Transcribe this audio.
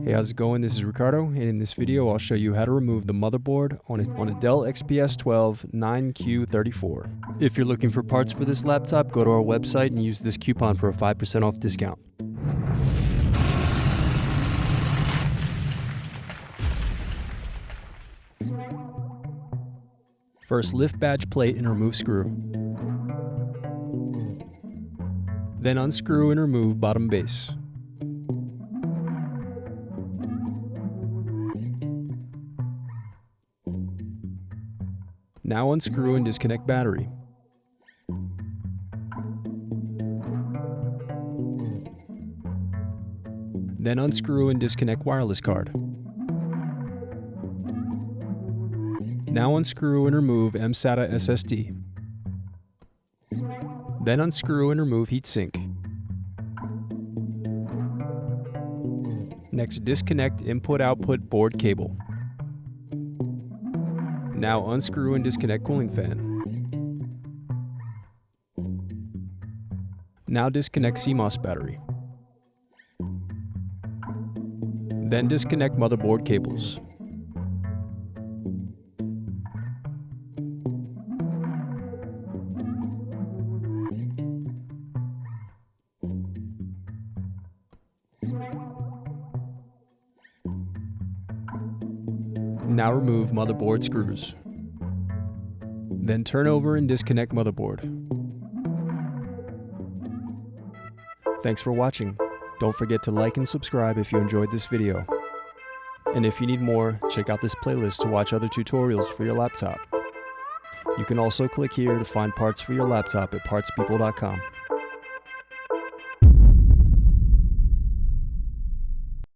Hey, how's it going? This is Ricardo, and in this video I'll show you how to remove the motherboard on a Dell XPS 12-9Q34. If you're looking for parts for this laptop, go to our website and use this coupon for a 5% off discount. First, lift badge plate and remove screw. Then unscrew and remove bottom base. Now unscrew and disconnect battery. Then unscrew and disconnect wireless card. Now unscrew and remove mSATA SSD. Then unscrew and remove heatsink. Next, disconnect input-output board cable. Now unscrew and disconnect cooling fan. Now disconnect CMOS battery. Then disconnect motherboard cables. Now remove motherboard screws. Then turn over and disconnect motherboard. Thanks for watching. Don't forget to like and subscribe if you enjoyed this video. And if you need more, check out this playlist to watch other tutorials for your laptop. You can also click here to find parts for your laptop at partspeople.com.